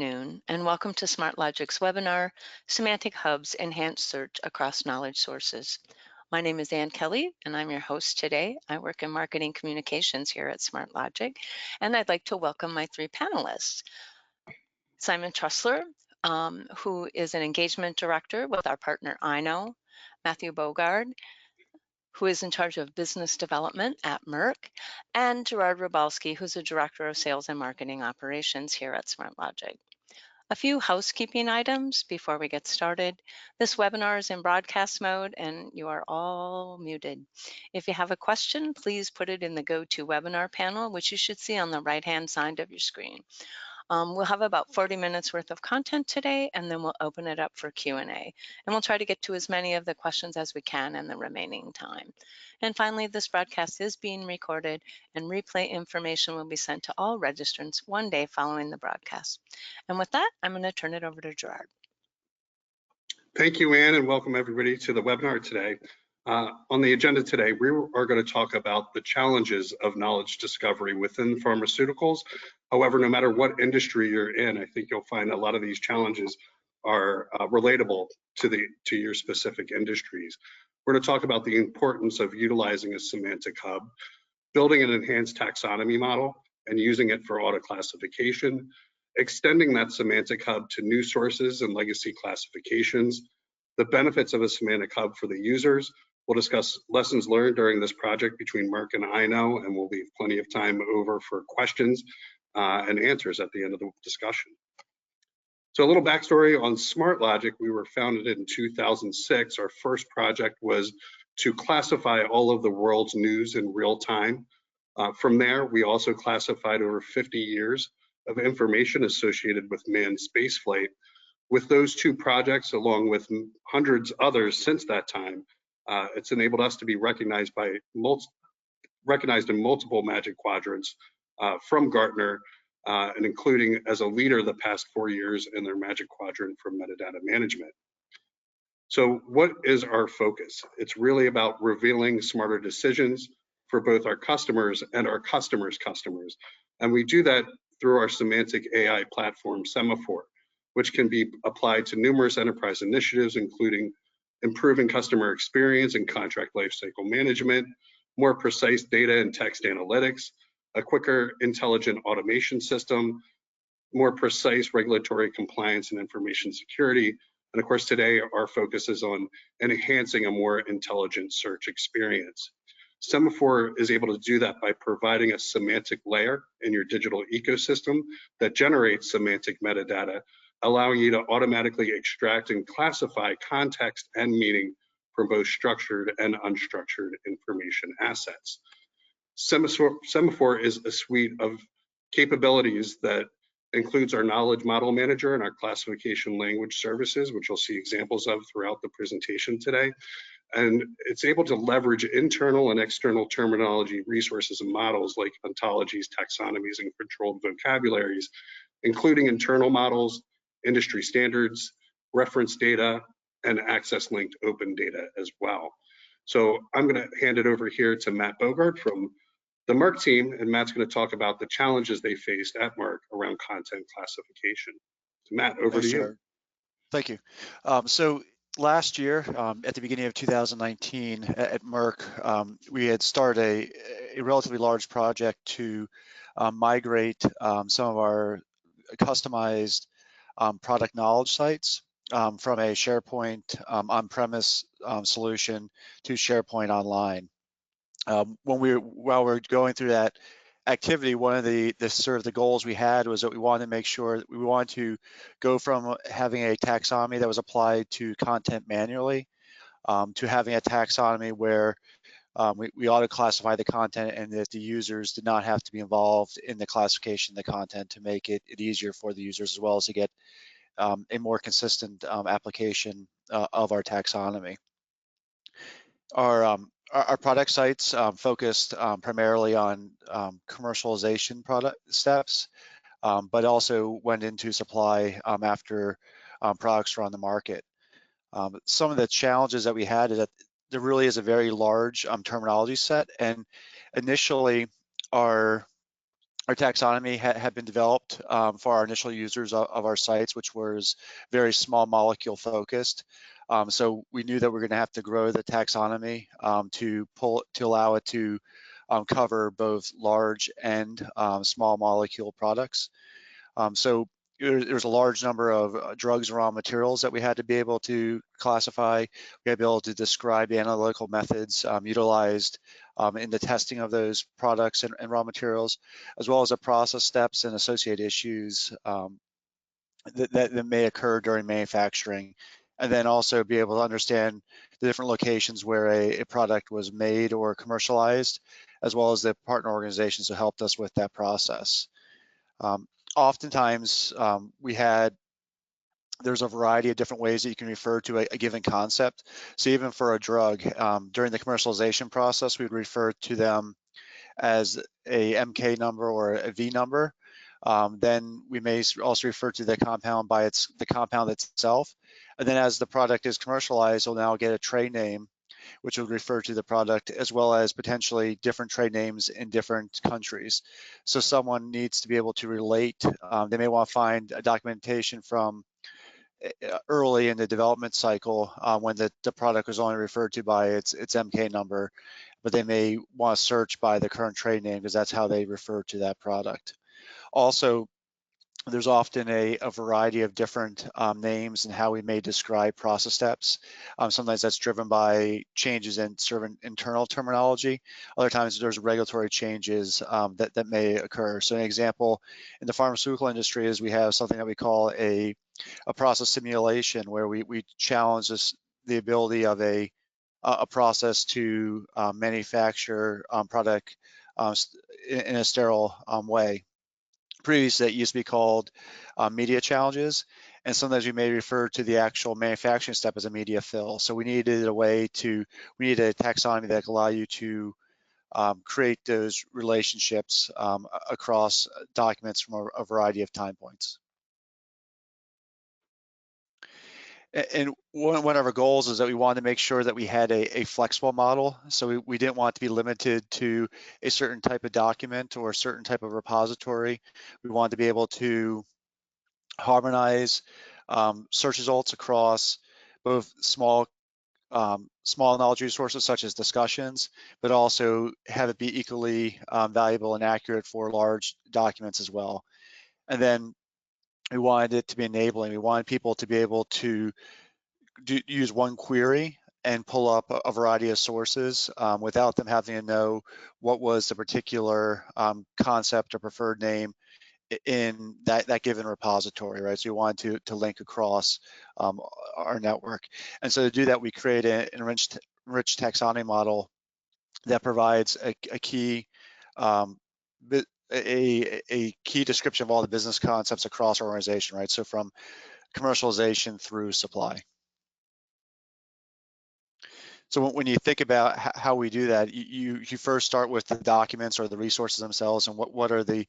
afternoon, and welcome to Smartlogic's webinar, Semantic Hubs, Enhanced Search Across Knowledge Sources. My name is Ann Kelly, and I'm your host today. I work in marketing communications here at Smartlogic, and I'd like to welcome my three panelists. Simon Trussler, who is an engagement director with our partner Iknow, Matthew Beaugard, who is in charge of business development at Merck, and Gerard Rebalsky, who's a director of sales and marketing operations here at Smartlogic. A few housekeeping items before we get started. This webinar is in broadcast mode and you are all muted. If you have a question, please put it in the GoToWebinar panel, which you should see on the right-hand side of your screen. We'll have about 40 minutes worth of content today, and then we'll open it up for Q&A. And we'll try to get to as many of the questions as we can in the remaining time. And finally, this broadcast is being recorded, and replay information will be sent to all registrants one day following the broadcast. And with that, I'm going to turn it over to Gerard. Thank you, Ann, and welcome everybody to the webinar today. On the agenda today, we are going to talk about the challenges of knowledge discovery within pharmaceuticals. However, no matter what industry you're in, I think you'll find a lot of these challenges are relatable to your specific industries. We're going to talk about the importance of utilizing a semantic hub, building an enhanced taxonomy model and using it for auto classification, extending that semantic hub to new sources and legacy classifications, the benefits of a semantic hub for the users. We'll discuss lessons learned during this project between Merck and Iknow, and we'll leave plenty of time over for questions and answers at the end of the discussion. So a little backstory on Smartlogic. We were founded in 2006. Our first project was to classify all of the world's news in real time. From there, we also classified over 50 years of information associated with manned spaceflight. With those two projects, along with hundreds others since that time, it's enabled us to be recognized in multiple Magic Quadrants from Gartner, and including as a leader the past 4 years in their Magic Quadrant for metadata management. So what is our focus? It's really about revealing smarter decisions for both our customers and our customers' customers. And we do that through our semantic AI platform, Semaphore, which can be applied to numerous enterprise initiatives, including improving customer experience and contract lifecycle management, more precise data and text analytics, a quicker intelligent automation system, more precise regulatory compliance and information security. And of course, today our focus is on enhancing a more intelligent search experience. Semaphore is able to do that by providing a semantic layer in your digital ecosystem that generates semantic metadata, allowing you to automatically extract and classify context and meaning from both structured and unstructured information assets. Semaphore is a suite of capabilities that includes our knowledge model manager and our classification language services, which you'll see examples of throughout the presentation today. And it's able to leverage internal and external terminology, resources, and models like ontologies, taxonomies, and controlled vocabularies, including internal models, industry standards, reference data, and access-linked open data as well. So I'm going to hand it over here to Matt Beaugard from the Merck team, and Matt's going to talk about the challenges they faced at Merck around content classification. So Matt, over to you. Thank you. So last year, at the beginning of 2019 at Merck, we had started a relatively large project to migrate some of our customized product knowledge sites from a SharePoint on-premise solution to SharePoint Online. While we're going through that activity, one of the sort of the goals we had was that we wanted to make sure that we wanted to go from having a taxonomy that was applied to content manually to having a taxonomy where we auto classify the content and that the users did not have to be involved in the classification of the content to make it easier for the users, as well as to get a more consistent application of our taxonomy. Our product sites focused primarily on commercialization product steps, but also went into supply after products were on the market. Some of the challenges that we had is that there really is a very large terminology set, and initially our our taxonomy had been developed for our initial users of our sites, which was very small molecule focused. So we knew that we're going to have to grow the taxonomy to allow it to cover both large and small molecule products. So there's a large number of drugs and raw materials that we had to be able to classify. We had to be able to describe the analytical methods utilized in the testing of those products and raw materials, as well as the process steps and associated issues that may occur during manufacturing. And then also be able to understand the different locations where a product was made or commercialized, as well as the partner organizations who helped us with that process. Oftentimes, there's a variety of different ways that you can refer to a given concept. So even for a drug, during the commercialization process, we would refer to them as a MK number or a V number. Then we may also refer to the compound by the compound itself. And then as the product is commercialized, we'll now get a trade name, which will refer to the product, as well as potentially different trade names in different countries. So someone needs to be able to relate. They may want to find a documentation from early in the development cycle when the product was only referred to by its MK number, but they may want to search by the current trade name because that's how they refer to that product. Also, there's often a variety of different names and how we may describe process steps. Sometimes that's driven by changes in sort of internal terminology. Other times there's regulatory changes that may occur. So an example in the pharmaceutical industry is we have something that we call a process simulation, where we challenge the ability of a process to manufacture product in a sterile way. Previously, that used to be called media challenges, and sometimes we may refer to the actual manufacturing step as a media fill. So we needed we needed a taxonomy that could allow you to create those relationships across documents from a variety of time points. And one of our goals is that we wanted to make sure that we had a flexible model. So we didn't want to be limited to a certain type of document or a certain type of repository. We wanted to be able to harmonize search results across both small knowledge resources such as discussions, but also have it be equally valuable and accurate for large documents as well. And then we wanted it to be enabling. We wanted people to be able to use one query and pull up a variety of sources without them having to know what was the particular concept or preferred name in that given repository, right? So you want to link across our network. And so to do that, we create an enriched taxonomy model that provides a key a key description of all the business concepts across our organization, right? So from commercialization through supply. So when you think about how we do that, you first start with the documents or the resources themselves, and what are the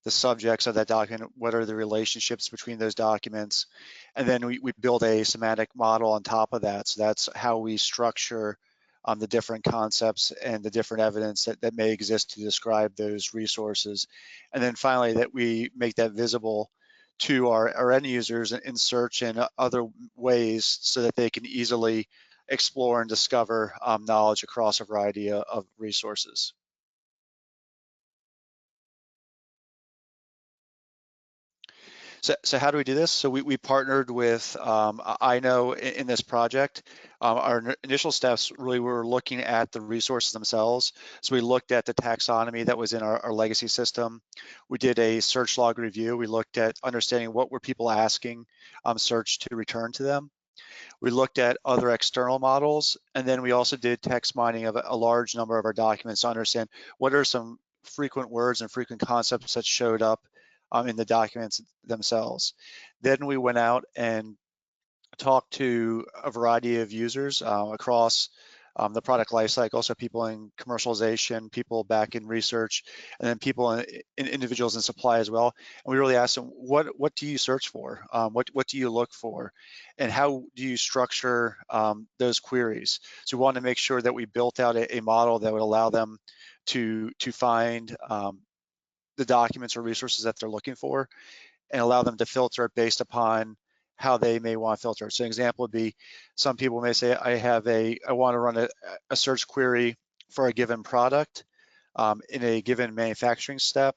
subjects of that document, what are the relationships between those documents, and then we build a semantic model on top of that. So that's how we structure the different concepts and the different evidence that may exist to describe those resources. And then finally, that we make that visible to our end users in search and other ways so that they can easily explore and discover knowledge across a variety of resources. So how do we do this? So we partnered with Iknow in this project. Our initial steps really were looking at the resources themselves. So we looked at the taxonomy that was in our legacy system. We did a search log review. We looked at understanding what were people asking search to return to them. We looked at other external models, and then we also did text mining of a large number of our documents to understand what are some frequent words and frequent concepts that showed up in the documents themselves. Then we went out and talked to a variety of users across the product lifecycle, so people in commercialization, people back in research, and then people in individuals in supply as well. And we really asked them, what do you search for? What do you look for? And how do you structure those queries? So we wanted to make sure that we built out a model that would allow them to find the documents or resources that they're looking for, and allow them to filter it based upon how they may want to filter. So an example would be, some people may say, I want to run a search query for a given product in a given manufacturing step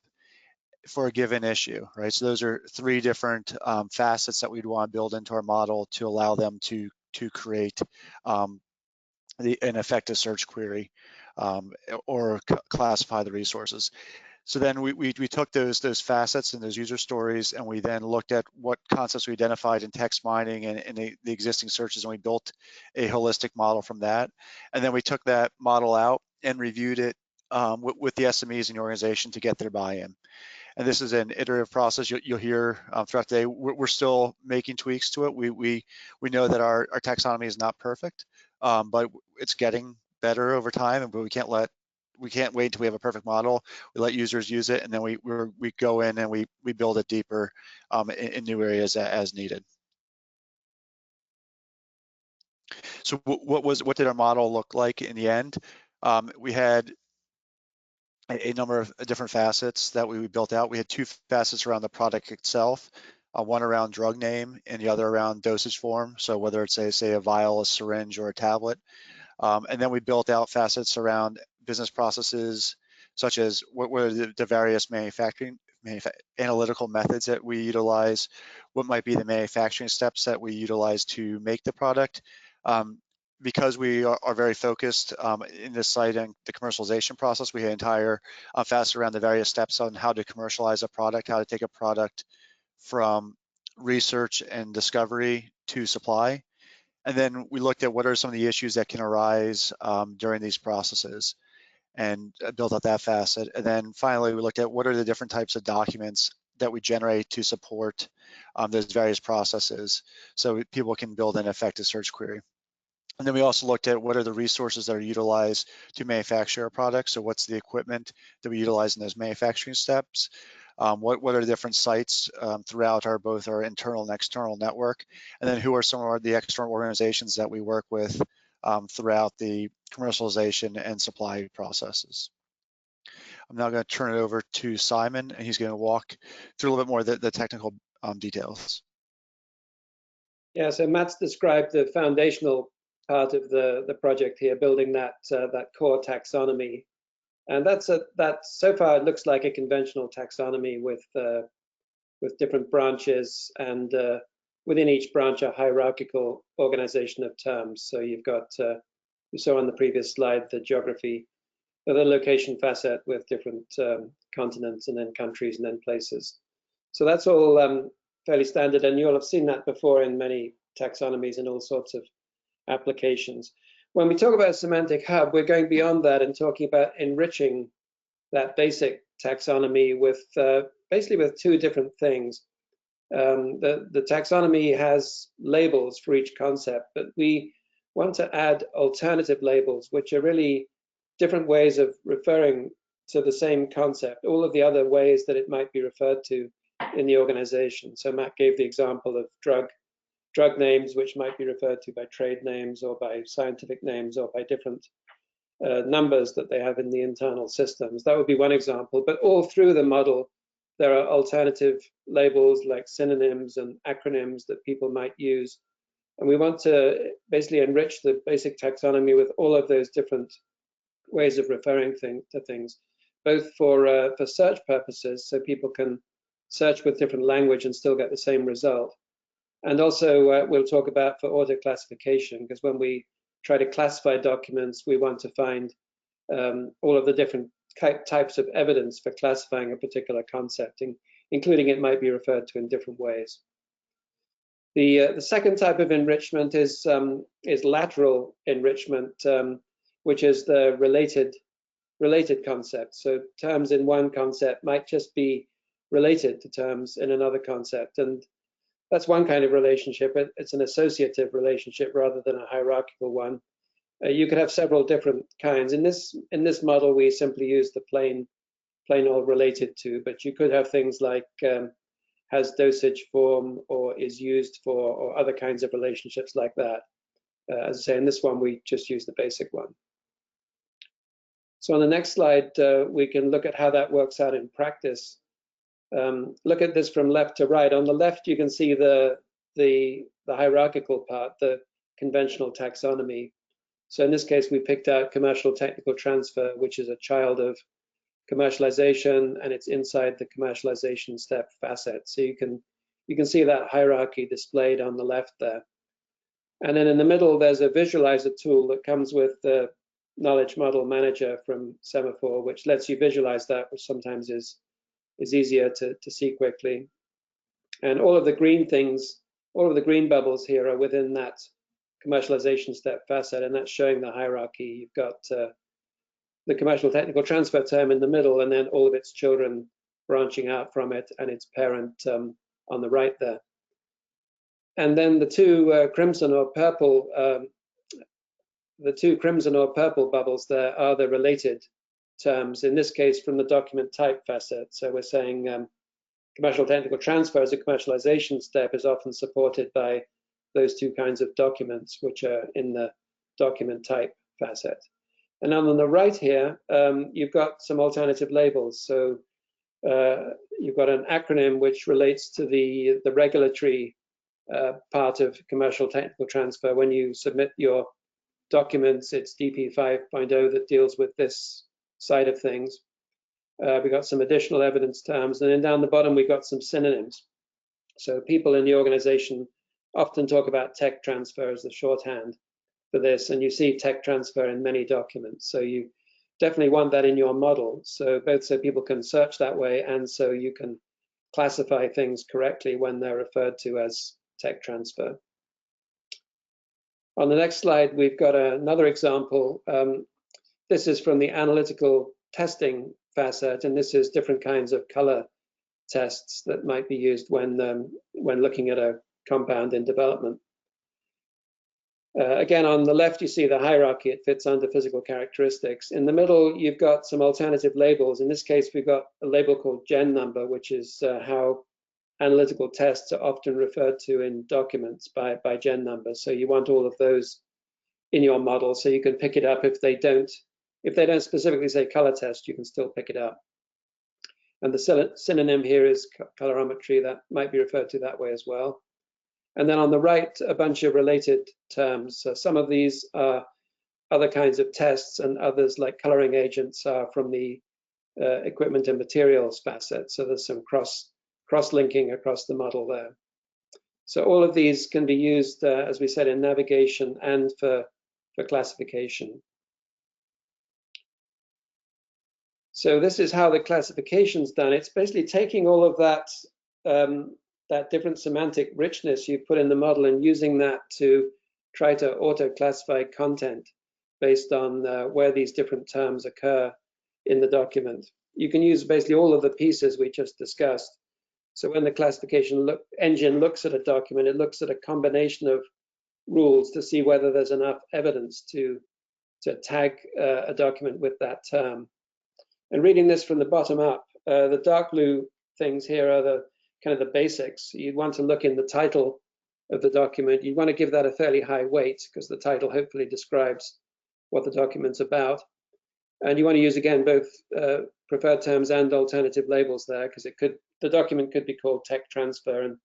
for a given issue, right? So those are three different facets that we'd want to build into our model to allow them to create an effective search query or classify the resources. So then we took those facets and those user stories, and we then looked at what concepts we identified in text mining and the existing searches, and we built a holistic model from that. And then we took that model out and reviewed it with the SMEs in the organization to get their buy-in. And this is an iterative process. You'll hear throughout the day, we're still making tweaks to it. We know that our taxonomy is not perfect, but it's getting better over time, and we can't wait until we have a perfect model. We let users use it, and then we go in and we build it deeper in new areas as needed. So what did our model look like in the end? We had a number of different facets that we built out. We had two facets around the product itself, one around drug name and the other around dosage form. So whether it's say a vial, a syringe, or a tablet. And then we built out facets around business processes, such as what were the various analytical methods that we utilize, what might be the manufacturing steps that we utilize to make the product. Because we are very focused in this site and the commercialization process, we had entire facets around the various steps on how to commercialize a product, how to take a product from research and discovery to supply. And then we looked at what are some of the issues that can arise during these processes and built out that facet. And then finally, we looked at what are the different types of documents that we generate to support those various processes so people can build an effective search query. And then we also looked at what are the resources that are utilized to manufacture a product. So what's the equipment that we utilize in those manufacturing steps? What are the different sites throughout both our internal and external network? And then who are some of the external organizations that we work with throughout the commercialization and supply processes? I'm now going to turn it over to Simon, and he's going to walk through a little bit more of the technical details. Yeah, so Matt's described the foundational part of the project here, building that core taxonomy, and that so far it looks like a conventional taxonomy with different branches, and within each branch a hierarchical organization of terms. So you've got you saw on the previous slide the geography, the location facet with different continents and then countries and then places. So that's all fairly standard, and you'll have seen that before in many taxonomies and all sorts of applications. When we talk about Semantic Hub, we're going beyond that and talking about enriching that basic taxonomy with basically with two different things. The taxonomy has labels for each concept, but we want to add alternative labels, which are really different ways of referring to the same concept, all of the other ways that it might be referred to in the organization. So Matt gave the example of drug names, which might be referred to by trade names or by scientific names or by different numbers that they have in the internal systems. That would be one example, but all through the model, there are alternative labels like synonyms and acronyms that people might use. And we want to basically enrich the basic taxonomy with all of those different ways of referring to things, both for search purposes, so people can search with different language and still get the same result. And also we'll talk about for auto classification, because when we try to classify documents, we want to find all of the different types of evidence for classifying a particular concept, including it might be referred to in different ways. The second type of enrichment is lateral enrichment, which is the related concept. So terms in one concept might just be related to terms in another concept, and that's one kind of relationship. It's an associative relationship rather than a hierarchical one. You could have several different kinds. In this model, we simply use the plain old related to, but you could have things like has dosage form or is used for, or other kinds of relationships like that. As I say, in this one, we just use the basic one. So on the next slide, we can look at how that works out in practice. Look at this from left to right. On the left, you can see the hierarchical part, the conventional taxonomy. So in this case, we picked out commercial technical transfer, which is a child of commercialization, and it's inside the commercialization step facet. So you can see that hierarchy displayed on the left there. And then in the middle, there's a visualizer tool that comes with the Knowledge Model Manager from Semaphore, which lets you visualize that, which sometimes is easier to see quickly. And all of the green things, all of the green bubbles here are within that commercialization step facet, and that's showing the hierarchy. You've got the commercial technical transfer term in the middle, and then all of its children branching out from it, and its parent on the right there. And then the two crimson or purple bubbles there are the related terms, in this case from the document type facet. So we're saying commercial technical transfer as a commercialization step is often supported by those two kinds of documents, which are in the document type facet. And then on the right here, you've got some alternative labels. So you've got an acronym which relates to the regulatory part of commercial technical transfer. When you submit your documents, it's DP 5.0 that deals with this side of things. We've got some additional evidence terms, and then down the bottom we've got some synonyms. So people in the organization often talk about tech transfer as the shorthand for this, and you see tech transfer in many documents. So you definitely want that in your model, so both so people can search that way and so you can classify things correctly when they're referred to as tech transfer. On the next slide, we've got another example. This is from the analytical testing facet, and this is different kinds of color tests that might be used when looking at a compound in development. Again, on the left, you see the hierarchy. It fits under physical characteristics. In the middle, you've got some alternative labels. In this case, we've got a label called gen number, which is how analytical tests are often referred to in documents by gen number. So you want all of those in your model so you can pick it up if they don't specifically say color test, you can still pick it up. And the synonym here is colorimetry. That might be referred to that way as well. And then on the right, a bunch of related terms. So some of these are other kinds of tests, and others like coloring agents are from the equipment and materials facet. So there's some cross-linking across the model there. So all of these can be used, as we said, in navigation and for classification. So this is how the classification's done. It's basically taking all of that that different semantic richness you put in the model and using that to try to auto-classify content based on where these different terms occur in the document. You can use basically all of the pieces we just discussed. So when the classification engine looks at a document, it looks at a combination of rules to see whether there's enough evidence to tag a document with that term. And reading this from the bottom up, the dark blue things here are the kind of the basics. You'd want to look in the title of the document. You want to give that a fairly high weight because the title hopefully describes what the document's about. And you want to use, again, both preferred terms and alternative labels there, because the document could be called tech transfer, and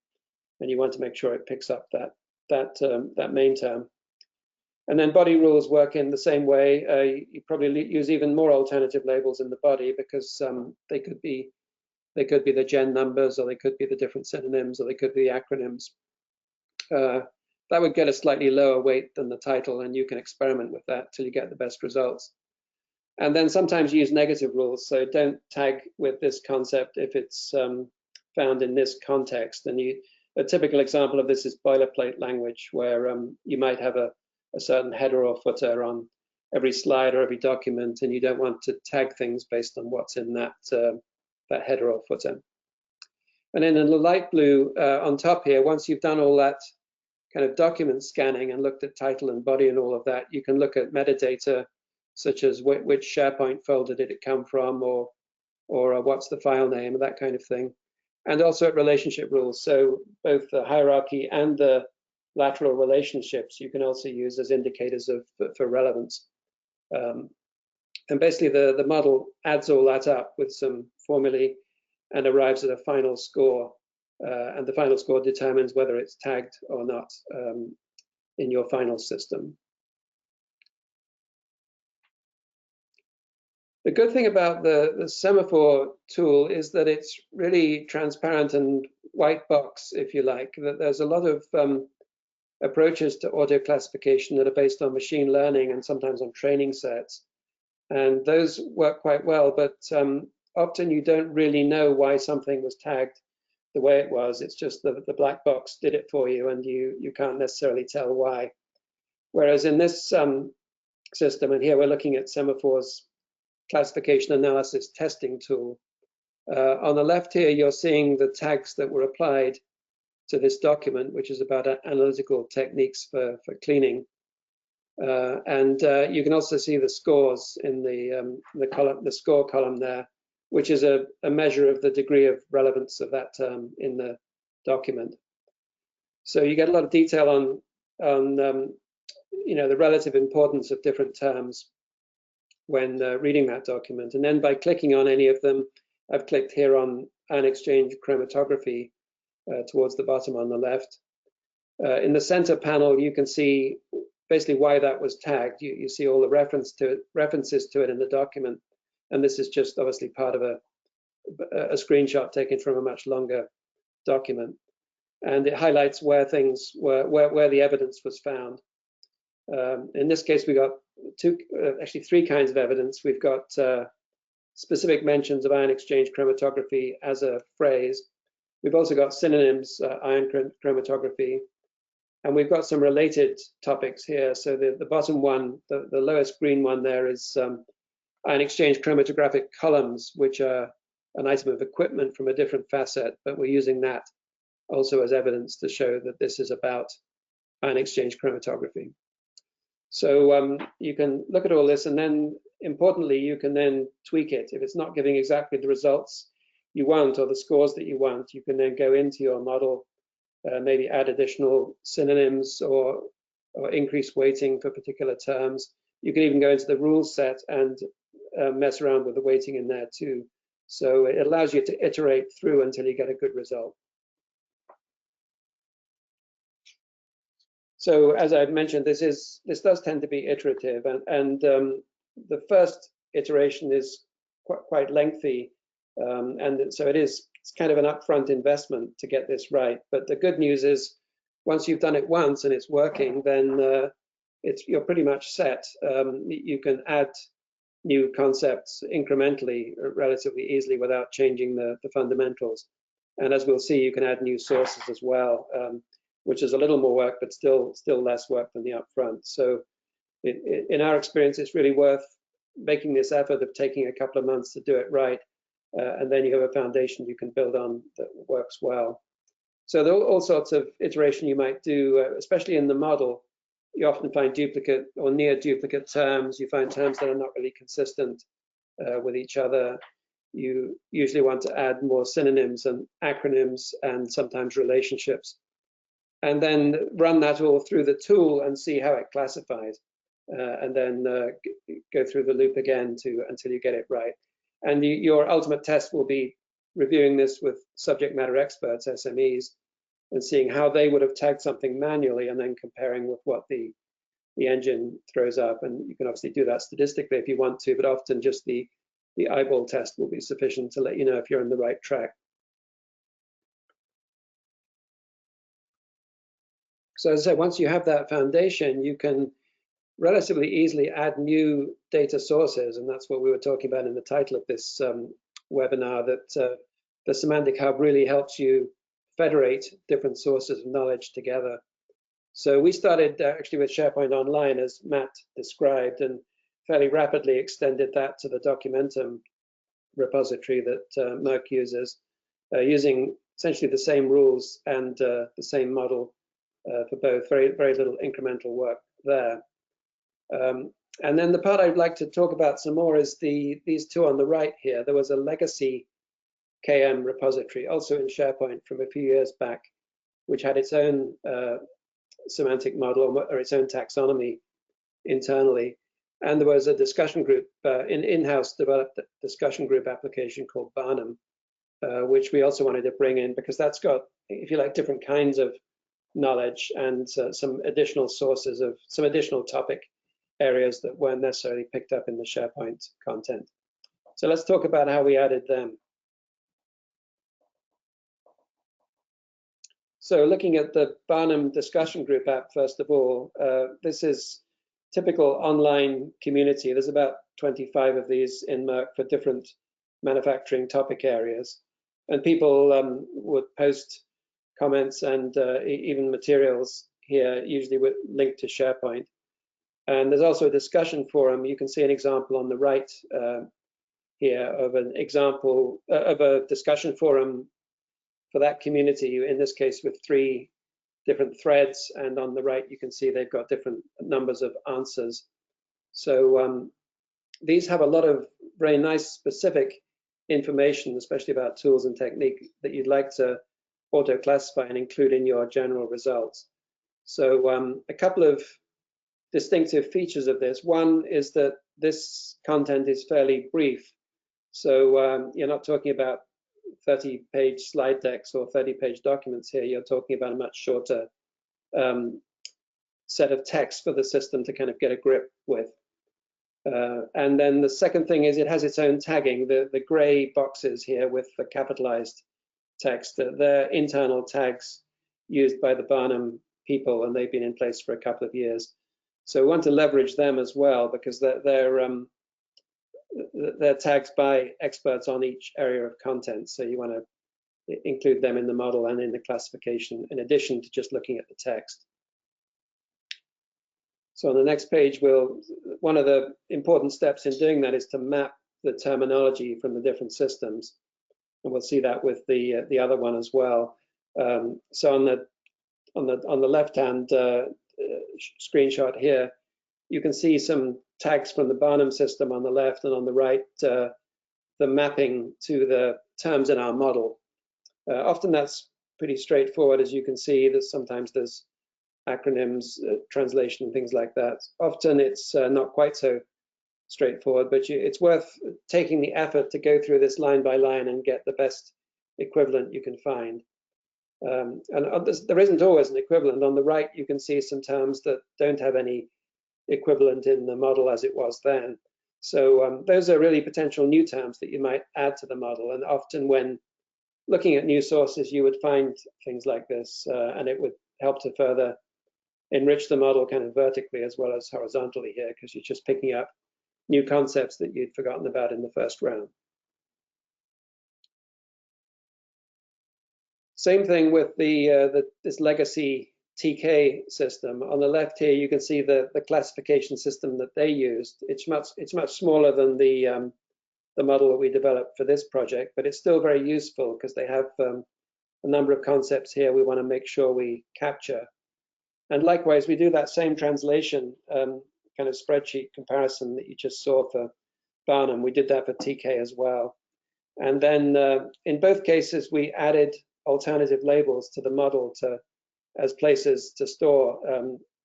you want to make sure it picks up that main term. And then body rules work in the same way. You probably use even more alternative labels in the body because they could be the gen numbers, or they could be the different synonyms, or they could be the acronyms. That would get a slightly lower weight than the title, and you can experiment with that till you get the best results. And then sometimes you use negative rules. So don't tag with this concept if it's found in this context. And a typical example of this is boilerplate language, where you might have a certain header or footer on every slide or every document, and you don't want to tag things based on what's in that header or footer. And then in the light blue on top here, once you've done all that kind of document scanning and looked at title and body and all of that, you can look at metadata, such as which SharePoint folder did it come from, or what's the file name, and that kind of thing. And also at relationship rules. So both the hierarchy and the lateral relationships you can also use as indicators for relevance. And basically the model adds all that up with some formulae and arrives at a final score. And the final score determines whether it's tagged or not in your final system. The good thing about the Semaphore tool is that it's really transparent and white box, if you like. That there's a lot of approaches to audio classification that are based on machine learning and sometimes on training sets. And those work quite well, but often you don't really know why something was tagged the way it was. It's just the black box did it for you, and you can't necessarily tell why. Whereas in this system, and here we're looking at Semaphore's classification analysis testing tool. On the left here, you're seeing the tags that were applied to this document, which is about analytical techniques for cleaning. And you can also see the scores in the score column there, which is a measure of the degree of relevance of that term in the document. So you get a lot of detail on the relative importance of different terms when reading that document. And then by clicking on any of them, I've clicked here on ion exchange chromatography towards the bottom on the left. In the center panel, you can see basically why that was tagged. You see all the references to it in the document. And this is just obviously part of a screenshot taken from a much longer document. And it highlights where things were, where the evidence was found. In this case, we got actually three kinds of evidence. We've got specific mentions of ion exchange chromatography as a phrase. We've also got synonyms, ion chromatography, and we've got some related topics here. So the bottom one, the lowest green one there is ion exchange chromatographic columns, which are an item of equipment from a different facet, but we're using that also as evidence to show that this is about ion exchange chromatography. So you can look at all this, and then importantly, you can then tweak it. If it's not giving exactly the results you want or the scores that you want, you can then go into your model, maybe add additional synonyms or increase weighting for particular terms. You can even go into the rules set and mess around with the weighting in there too. So it allows you to iterate through until you get a good result. So as I've mentioned, this does tend to be iterative, and the first iteration is quite lengthy, and so it's kind of an upfront investment to get this right. But the good news is, once you've done it once and it's working, then you're pretty much set. You can add new concepts incrementally, relatively easily, without changing the fundamentals. And as we'll see, you can add new sources as well, which is a little more work, but still less work than the upfront. So in our experience, it's really worth making this effort of taking a couple of months to do it right. And then you have a foundation you can build on that works well. So there are all sorts of iteration you might do, especially in the model. You often find duplicate or near duplicate terms. You find terms that are not really consistent with each other. You usually want to add more synonyms and acronyms and sometimes relationships. And then run that all through the tool and see how it classifies. And then go through the loop again until you get it right. And your ultimate test will be reviewing this with subject matter experts, SMEs, and seeing how they would have tagged something manually and then comparing with what the engine throws up. And you can obviously do that statistically if you want to, but often just the eyeball test will be sufficient to let you know if you're on the right track. So as I said, once you have that foundation, you can relatively easily add new data sources, and that's what we were talking about in the title of this webinar, that the Semantic Hub really helps you federate different sources of knowledge together. So we started actually with SharePoint Online, as Matt described, and fairly rapidly extended that to the Documentum repository that Merck uses, using essentially the same rules and the same model for both. Very little incremental work there. And then the part I'd like to talk about some more is these two on the right here. There was a legacy KM repository, also in SharePoint from a few years back, which had its own semantic model or its own taxonomy internally. And there was a discussion group, in-house developed discussion group application called Barnum, which we also wanted to bring in because that's got, if you like, different kinds of knowledge and some additional sources of some additional topic areas that weren't necessarily picked up in the SharePoint content. So let's talk about how we added them. So looking at the Barnum discussion group app, first of all, this is typical online community. There's about 25 of these in Merck for different manufacturing topic areas. And people would post comments and even materials here, usually with linked to SharePoint. And there's also a discussion forum. You can see an example on the right here of an example of a discussion forum for that community, in this case with 3 different threads, and on the right you can see they've got different numbers of answers. So these have a lot of very nice specific information, especially about tools and technique that you'd like to auto-classify and include in your general results. So a couple of distinctive features of this. One is that this content is fairly brief. So you're not talking about 30-page slide decks or 30-page documents here. You're talking about a much shorter set of text for the system to kind of get a grip with. And then the second thing is it has its own tagging. The gray boxes here with the capitalized text, they're internal tags used by the Barnum people, and they've been in place for a couple of years. So we want to leverage them as well because they're tagged by experts on each area of content. So you want to include them in the model and in the classification, in addition to just looking at the text. So on the next page, one of the important steps in doing that is to map the terminology from the different systems. And we'll see that with the other one as well. So on the left-hand screenshot here, you can see some tags from the Barnum system on the left, and on the right, the mapping to the terms in our model. Often that's pretty straightforward, as you can see. Sometimes there's acronyms, translation, and things like that. Often it's not quite so straightforward, but it's worth taking the effort to go through this line by line and get the best equivalent you can find. And there isn't always an equivalent. On the right, you can see some terms that don't have any equivalent in the model as it was then. So those are really potential new terms that you might add to the model. And often when looking at new sources, you would find things like this, and it would help to further enrich the model kind of vertically as well as horizontally here, because you're just picking up new concepts that you'd forgotten about in the first round. Same thing with this legacy TK system. On the left here, you can see the classification system that they used. It's much smaller than the model that we developed for this project, but it's still very useful because they have a number of concepts here we want to make sure we capture. And likewise, we do that same translation kind of spreadsheet comparison that you just saw for Barnum. We did that for TK as well. And then in both cases, we added alternative labels to the model as places to store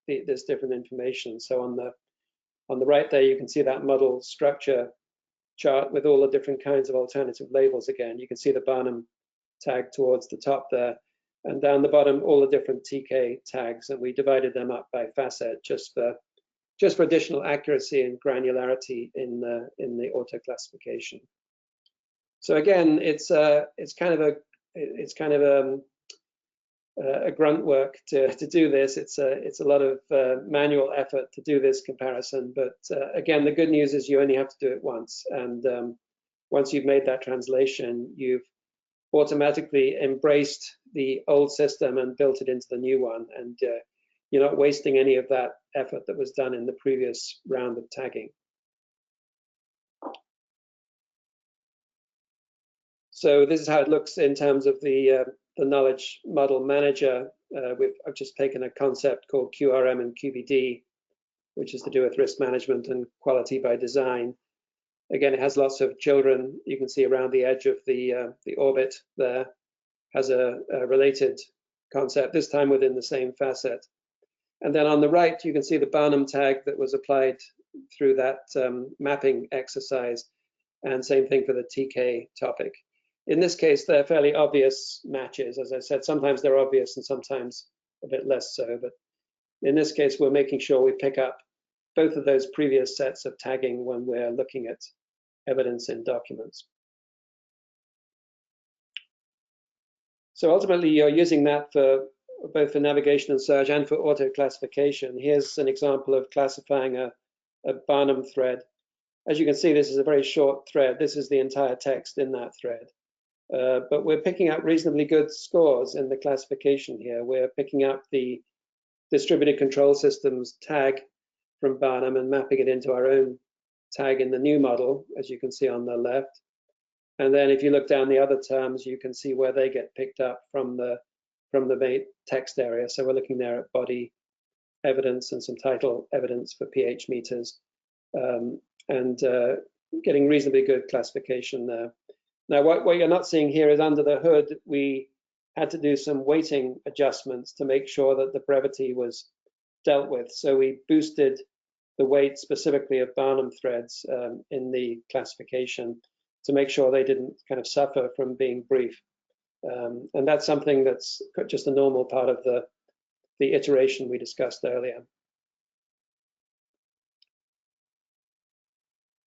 this different information. So on the right there, you can see that model structure chart with all the different kinds of alternative labels again. You can see the Barnum tag towards the top there, and down the bottom, all the different TK tags, and we divided them up by facet just for additional accuracy and granularity in the auto classification. So again, it's kind of a grunt work to do this. It's a lot of manual effort to do this comparison, but again, the good news is you only have to do it once, and once you've made that translation, you've automatically embraced the old system and built it into the new one, and you're not wasting any of that effort that was done in the previous round of tagging. So this is how it looks in terms of the knowledge model manager. I've just taken a concept called QRM and QBD, which is to do with risk management and quality by design. Again, it has lots of children. You can see around the edge of the orbit there has a related concept, this time within the same facet. And then on the right, you can see the Barnum tag that was applied that mapping exercise, and same thing for the TK topic. In this case, they're fairly obvious matches. As I said, sometimes they're obvious and sometimes a bit less so, but in this case, we're making sure we pick up both of those previous sets of tagging when we're looking at evidence in documents. So ultimately, you're using that for both for navigation and search and for auto classification. Here's an example of classifying a Barnum thread. As you can see, this is a very short thread. This is the entire text in that thread. But we're picking up reasonably good scores in the classification here. We're picking up the distributed control systems tag from Barnum and mapping it into our own tag in the new model, as you can see on the left. And then if you look down the other terms, you can see where they get picked up from the main text area. So we're looking there at body evidence and some title evidence for pH meters, and getting reasonably good classification there. Now, what you're not seeing here is under the hood, we had to do some weighting adjustments to make sure that the brevity was dealt with. So we boosted the weight specifically of Barnum threads in the classification to make sure they didn't kind of suffer from being brief. And that's something that's just a normal part of the iteration we discussed earlier.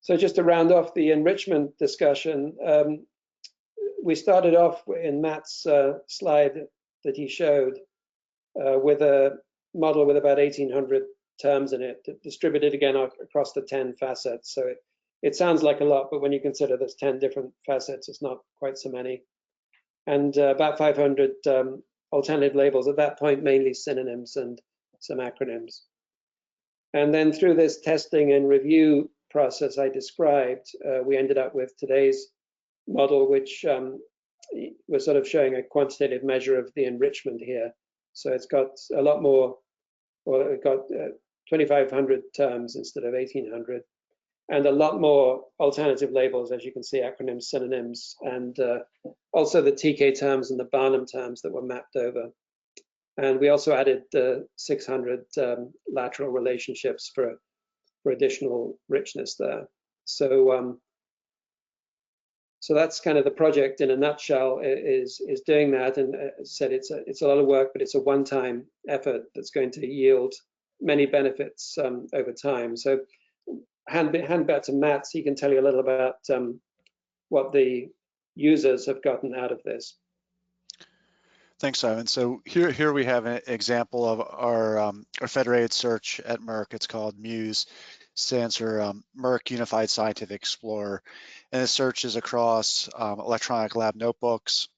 So just to round off the enrichment discussion, we started off in Matt's slide that he showed with a model with about 1,800 terms in it, distributed again across the 10 facets. So it sounds like a lot, but when you consider there's 10 different facets, it's not quite so many. And about 500 alternative labels, at that point, mainly synonyms and some acronyms. And then through this testing and review process I described, we ended up with today's model, which we're sort of showing a quantitative measure of the enrichment here. So it's got a lot more, well, it got 2,500 terms instead of 1,800, and a lot more alternative labels, as you can see, acronyms, synonyms, and also the TK terms and the Barnum terms that were mapped over. And we also added 600 lateral relationships for additional richness there. So so that's kind of the project in a nutshell, is doing that. And as I said, it's a lot of work, but it's a one-time effort that's going to yield many benefits over time. So hand back to Matt, so he can tell you a little about what the users have gotten out of this. Thanks, Simon. So here we have an example of our federated search at Merck. It's called Muse, stands for Merck Unified Scientific Explorer, and it searches across electronic lab notebooks,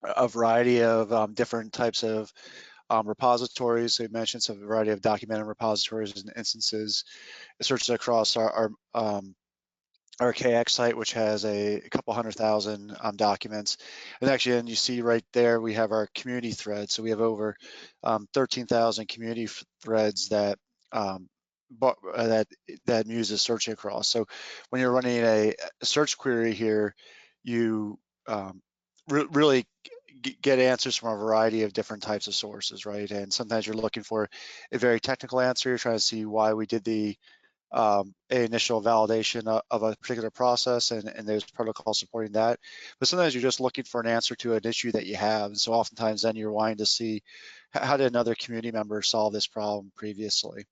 a variety of different types of repositories. So we mentioned some variety of documented repositories and instances. It searches across our KX site, which has a couple 100,000 documents. And actually, and you see right there, we have our community threads. So we have over 13,000 community threads that that Muse is searching across. So when you're running a search query here, you really get answers from a variety of different types of sources, right? And sometimes you're looking for a very technical answer. You're trying to see why we did the initial validation of a particular process and there's protocols supporting that. But sometimes you're just looking for an answer to an issue that you have. And so oftentimes then you're wanting to see how did another community member solve this problem previously.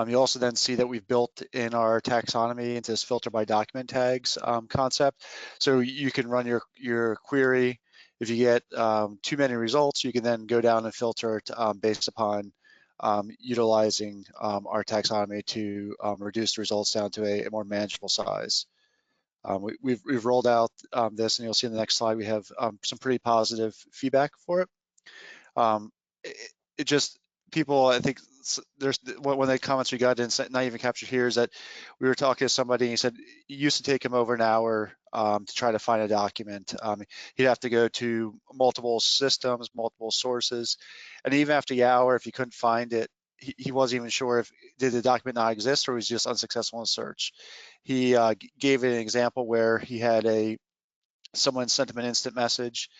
You also then see that we've built in our taxonomy into this filter by document tags concept. So you can run your query. If you get too many results, you can then go down and filter it based upon utilizing our taxonomy to reduce the results down to a more manageable size. We've rolled out this, and you'll see in the next slide, we have some pretty positive feedback for it. It just, people, I think there's one of the comments we got, and not even captured here, is that we were talking to somebody and he said it used to take him over an hour to try to find a document. He'd have to go to multiple systems, multiple sources, and even after the hour, if he couldn't find it, he wasn't even sure if did the document not exist or was just unsuccessful in search. He gave an example where he had someone sent him an instant message,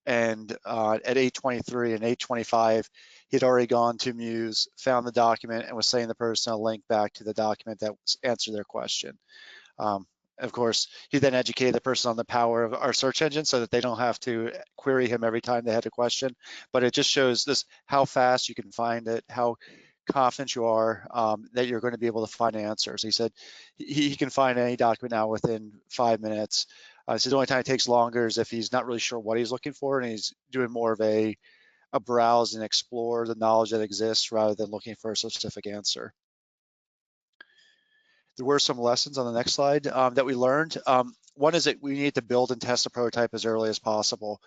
And at 8:23 and 8:25, he'd already gone to Muse, found the document, and was sending the person a link back to the document that answered their question. Of course, he then educated the person on the power of our search engine so that they don't have to query him every time they had a question. But it just shows this how fast you can find it, how confident you are that you're going to be able to find answers. He said he can find any document now within 5 minutes. So the only time it takes longer is if he's not really sure what he's looking for and he's doing more of a browse and explore the knowledge that exists rather than looking for a specific answer. There were some lessons on the next slide that we learned. One is that we need to build and test a prototype as early as possible,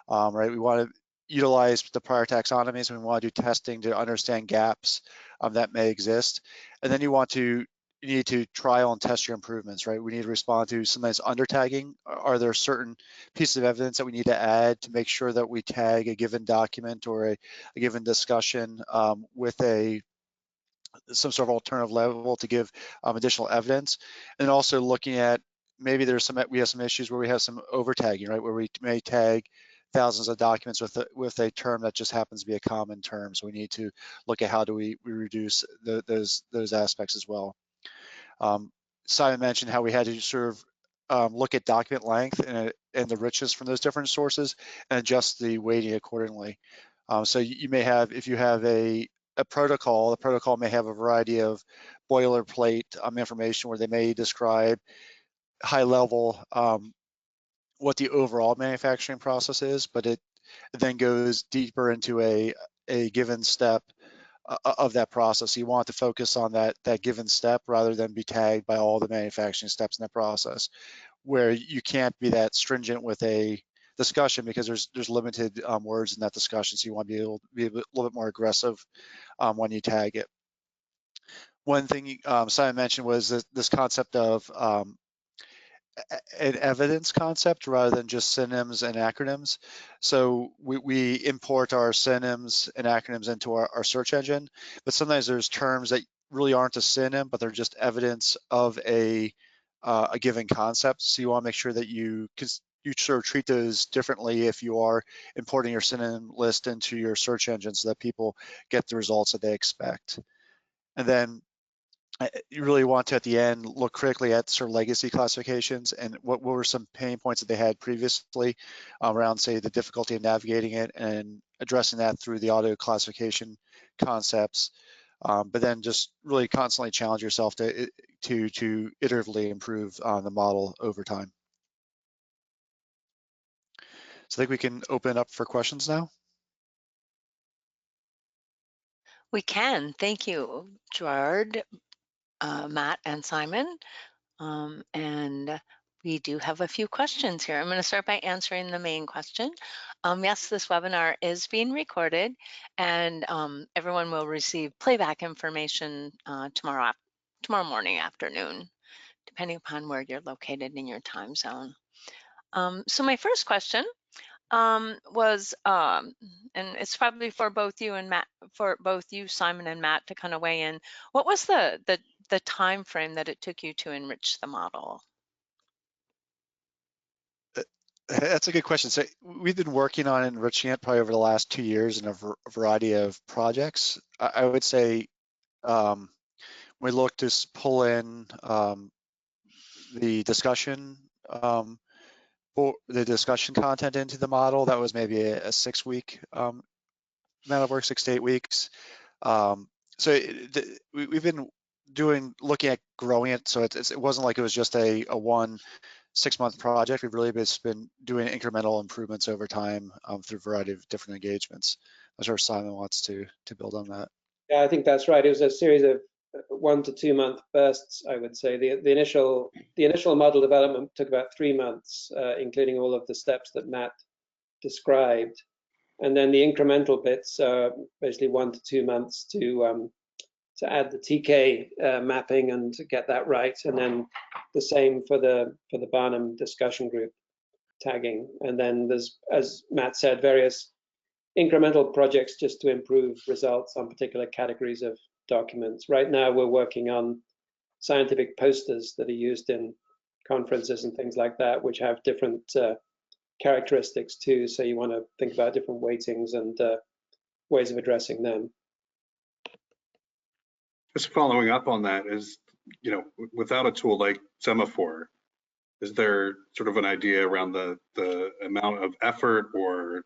right? We want to utilize the prior taxonomies, and we want to do testing to understand gaps that may exist. And then you need to trial and test your improvements, right? We need to respond to sometimes under tagging. Are there certain pieces of evidence that we need to add to make sure that we tag a given document or a given discussion with some sort of alternative level to give additional evidence, and also looking at maybe we have some issues where we have some over tagging, right, where we may tag thousands of documents with a term that just happens to be a common term. So we need to look at how do we reduce those aspects as well. Simon mentioned how we had to sort of look at document length and the richness from those different sources and adjust the weighting accordingly. So you may have, if you have a protocol, the protocol may have a variety of boilerplate information where they may describe high level what the overall manufacturing process is, but it then goes deeper into a given step of that process. You want to focus on that given step rather than be tagged by all the manufacturing steps in that process, where you can't be that stringent with a discussion because there's limited words in that discussion. So you want to be able to be a little bit more aggressive when you tag it. One thing Simon mentioned was this concept of an evidence concept rather than just synonyms and acronyms. So we import our synonyms and acronyms into our search engine, but sometimes there's terms that really aren't a synonym, but they're just evidence of a given concept. So you want to make sure that you sort of treat those differently if you are importing your synonym list into your search engine so that people get the results that they expect. And then you really want to, at the end, look critically at sort of legacy classifications and what were some pain points that they had previously around, say, the difficulty of navigating it and addressing that through the auto classification concepts. But then just really constantly challenge yourself to iteratively improve the model over time. So I think we can open up for questions now. We can. Thank you, Gerard, Matt, and Simon. And we do have a few questions here. I'm going to start by answering the main question. Yes, this webinar is being recorded, and everyone will receive playback information tomorrow morning, afternoon, depending upon where you're located in your time zone. So my first question was, and it's probably for both you and Matt, for both you, Simon, and Matt, to kind of weigh in. What was the time frame that it took you to enrich the model? That's a good question. So we've been working on enriching it probably over the last 2 years in a variety of projects. I would say we look to pull in the discussion content into the model. That was maybe a 6-week amount of work, 6 to 8 weeks. So we've been looking at growing it. So it wasn't like it was just a 1 6-month project. We've really just been doing incremental improvements over time through a variety of different engagements. I'm sure Simon wants to build on that. Yeah, I think that's right. It was a series of 1 to 2 month bursts, I would say. The initial model development took about 3 months, including all of the steps that Matt described. And then the incremental bits, basically 1 to 2 months to add the TK mapping and to get that right. And then the same for the Barnum discussion group tagging. And then there's, as Matt said, various incremental projects just to improve results on particular categories of documents. Right now, we're working on scientific posters that are used in conferences and things like that, which have different characteristics too. So you want to think about different weightings and ways of addressing them. Just following up on that is, without a tool like Semaphore, is there sort of an idea around the amount of effort or,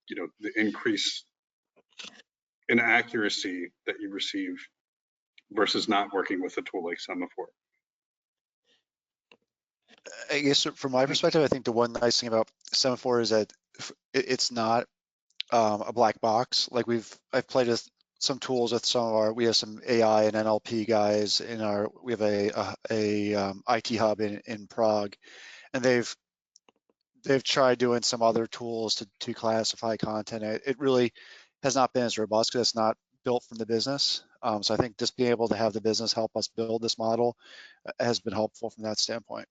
the increase in accuracy that you receive versus not working with a tool like Semaphore? I guess from my perspective, I think the one nice thing about Semaphore is that it's not a black box. Like I've played with some tools with we have some AI and NLP guys we have a IT hub in Prague, and they've tried doing some other tools to classify content. It really has not been as robust because it's not built from the business. So I think just being able to have the business help us build this model has been helpful from that standpoint.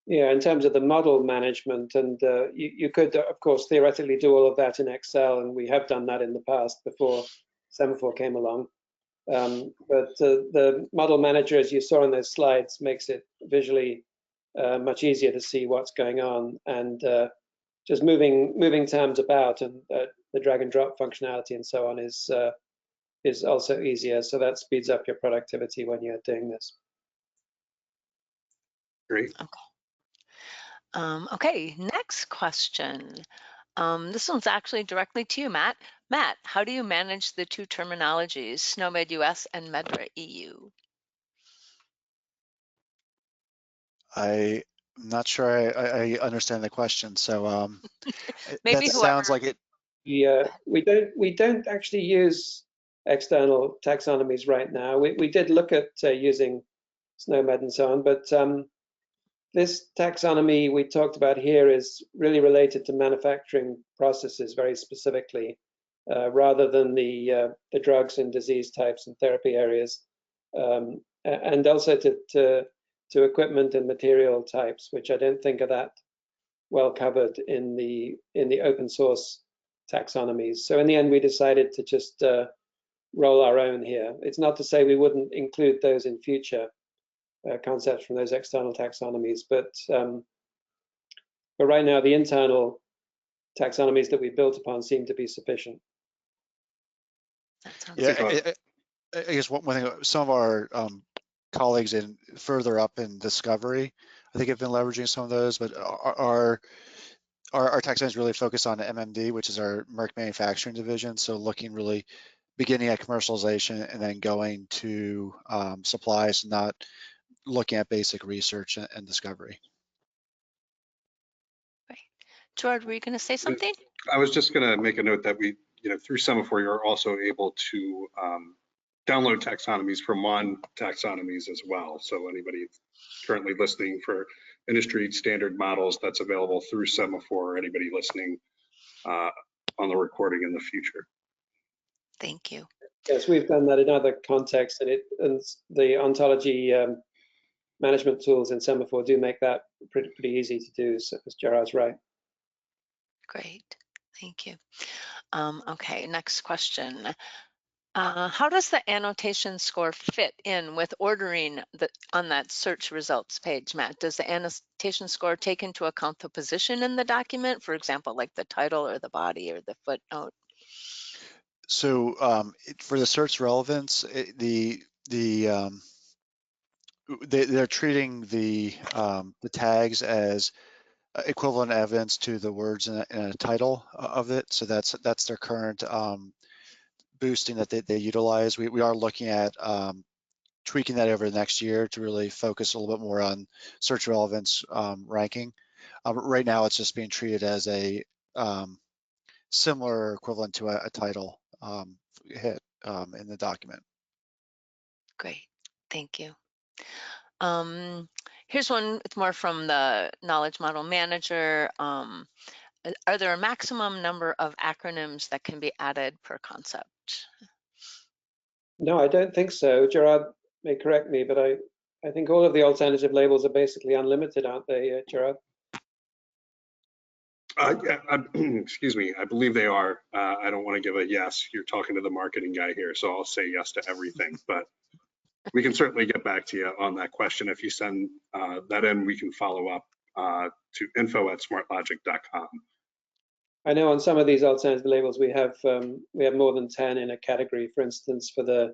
Yeah, in terms of the model management, and you could, of course, theoretically do all of that in Excel, and we have done that in the past before Semaphore came along. But the model manager, as you saw in those slides, makes it visually much easier to see what's going on, and just moving terms about and the drag and drop functionality and so on is also easier. So that speeds up your productivity when you're doing this. Great. Okay, next question. This one's actually directly to you, Matt. Matt, how do you manage the two terminologies, SNOMED US and MEDRA EU? I'm not sure I understand the question. So Maybe that whoever. sounds like it. Yeah, we don't actually use external taxonomies right now. We did look at using SNOMED and so on, but this taxonomy we talked about here is really related to manufacturing processes very specifically, rather than the drugs and disease types and therapy areas, and also to equipment and material types, which I don't think are that well covered in the open source taxonomies. So in the end, we decided to just roll our own here. It's not to say we wouldn't include those in future concepts from those external taxonomies, but right now the internal taxonomies that we built upon seem to be sufficient. Yeah, I guess one thing, some of our colleagues further up in discovery, I think have been leveraging some of those, but our taxonomy is really focused on MMD, which is our Merck manufacturing division. So looking really beginning at commercialization and then going to supplies, not looking at basic research and discovery. Right. Gerard, were you going to say something? I was just going to make a note that we, through Semaphore, you're also able to download taxonomies from taxonomies as well. So anybody currently listening for industry standard models, that's available through Semaphore, or anybody listening on the recording in the future. Thank you. Yes, we've done that in other contexts, and the ontology management tools in Semaphore do make that pretty easy to do, so as Gerard's right. Great, thank you. Okay, next question. How does the annotation score fit in with ordering on that search results page, Matt? Does the annotation score take into account the position in the document, for example, like the title or the body or the footnote? So for the search relevance, they're treating the tags as equivalent evidence to the words in a title of it. So that's their current boosting that they utilize. We are looking at tweaking that over the next year to really focus a little bit more on search relevance ranking. Right now, it's just being treated as a similar equivalent to a title hit in the document. Great, thank you. Here's one, it's more from the knowledge model manager. Are there a maximum number of acronyms that can be added per concept? No, I don't think so. Gerard may correct me, but I think all of the alternative labels are basically unlimited, aren't they, Gerard? Yeah, excuse me, I believe they are. I don't want to give a yes. You're talking to the marketing guy here, so I'll say yes to everything. But we can certainly get back to you on that question. If you send that in, we can follow up to info@smartlogic.com. I know on some of these alternative labels we have more than 10 in a category. For instance, for the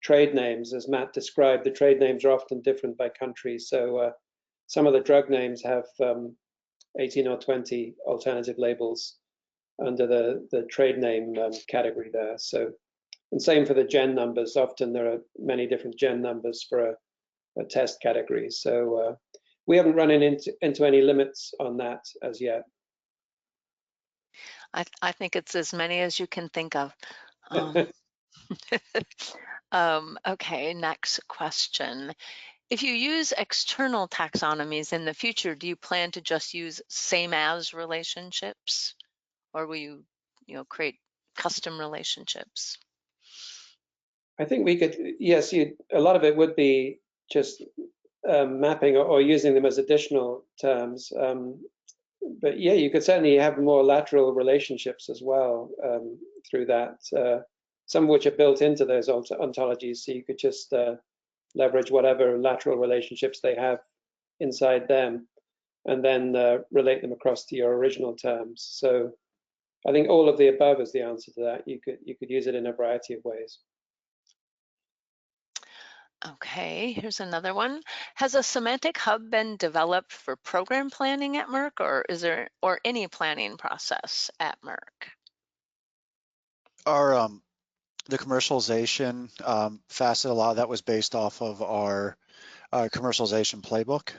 trade names, as Matt described, the trade names are often different by country. So some of the drug names have 18 or 20 alternative labels under the trade name category there. So, and same for the gen numbers. Often there are many different gen numbers for a test category. So we haven't run into any limits on that as yet. I think it's as many as you can think of. Okay, next question. If you use external taxonomies in the future, do you plan to just use same as relationships, or will you create custom relationships? I think we could, yes, a lot of it would be just mapping or using them as additional terms. But yeah, you could certainly have more lateral relationships as well through that, some of which are built into those ontologies. So you could just leverage whatever lateral relationships they have inside them and then relate them across to your original terms. So I think all of the above is the answer to that. You could use it in a variety of ways. Okay, here's another one. Has a semantic hub been developed for program planning at Merck, or is there any planning process at Merck? Our the commercialization facet, a lot of that was based off of our commercialization playbook.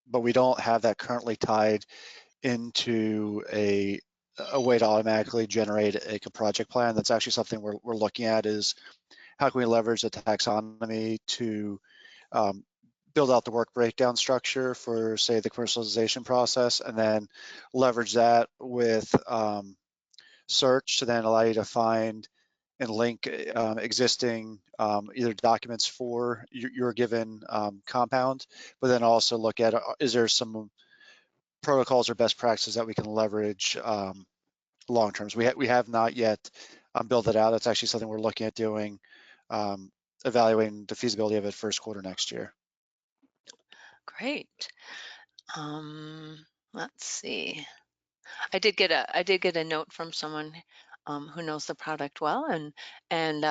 But we don't have that currently tied into a way to automatically generate a project plan. That's actually something we're looking at, is how can we leverage the taxonomy to build out the work breakdown structure for, say, the commercialization process, and then leverage that with search to then allow you to find and link existing either documents for your given compound, but then also look at, is there some protocols or best practices that we can leverage long term. So we have not yet built it out. That's actually something we're looking at doing, evaluating the feasibility of it first quarter next year. Great. Let's see. I did get a note from someone who knows the product well, and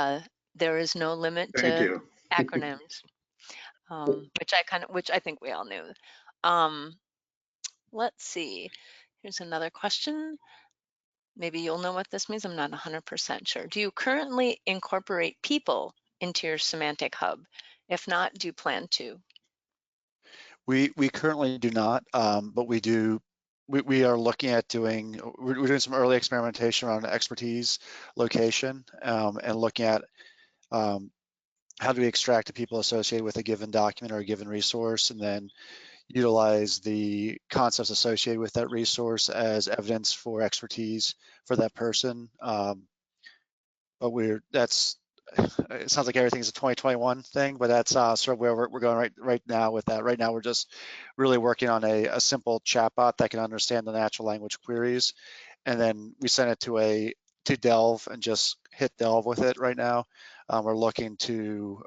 there is no limit Thank to you. acronyms, which I think we all knew. Let's see. Here's another question. Maybe you'll know what this means. I'm not 100% sure. Do you currently incorporate people into your semantic hub? If not, do you plan to? We currently do not, but we do. We are looking at doing. We're doing some early experimentation around expertise location and looking at how do we extract the people associated with a given document or a given resource, and then utilize the concepts associated with that resource as evidence for expertise for that person. But it sounds like everything's a 2021 thing, but that's sort of where we're going right now with that. Right now, we're just really working on a simple chatbot that can understand the natural language queries, and then we send it to Delve and just hit Delve with it right now. We're looking to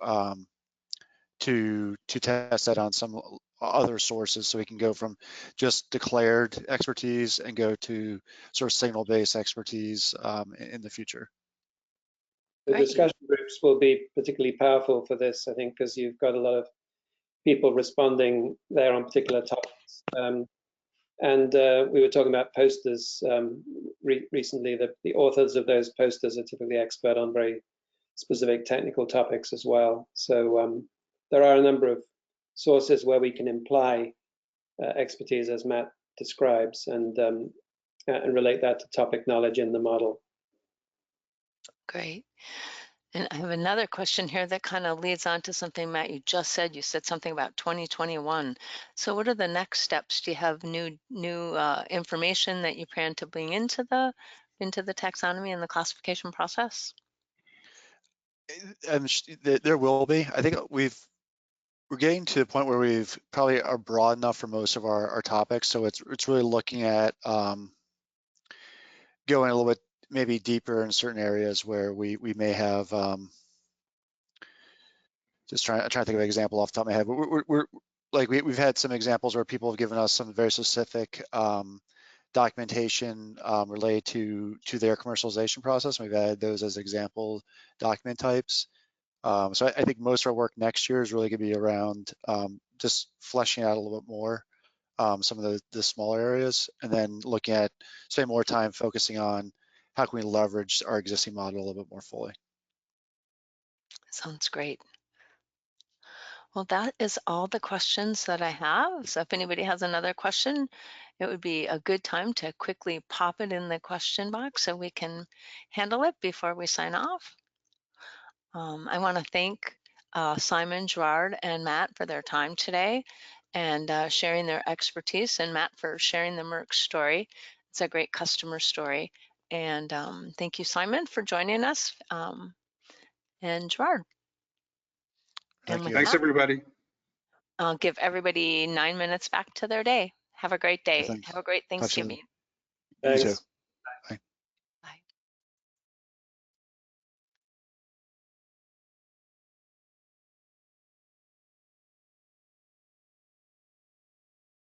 test that on some other sources, so we can go from just declared expertise and go to sort of signal-based expertise in the future. The discussion groups will be particularly powerful for this, I think, because you've got a lot of people responding there on particular topics. And we were talking about posters recently. The authors of those posters are typically expert on very specific technical topics as well. So there are a number of sources where we can imply expertise, as Matt describes, and relate that to topic knowledge in the model. Great. And I have another question here that kind of leads on to something, Matt, you just said. You said something about 2021. So what are the next steps? Do you have new information that you plan to bring into the taxonomy and the classification process? There will be. I think we're getting to the point where we've probably are broad enough for most of our topics. So it's really looking at going a little bit maybe deeper in certain areas where we may have just trying to think of an example off the top of my head. But like we've had some examples where people have given us some very specific documentation related to their commercialization process. We've added those as example document types. So I think most of our work next year is really going to be around just fleshing out a little bit more some of the smaller areas, and then looking at spending more time focusing on how can we leverage our existing model a little bit more fully. Sounds great. Well, that is all the questions that I have. So if anybody has another question, it would be a good time to quickly pop it in the question box so we can handle it before we sign off. I want to thank Simon, Gerard, and Matt for their time today and sharing their expertise, and Matt for sharing the Merck story. It's a great customer story. And thank you, Simon, for joining us, and Gerard. And with Thank Thanks, that, everybody. I'll give everybody 9 minutes back to their day. Have a great day. Thanks. Have a great Talk soon. Thanksgiving. You too. Thanks.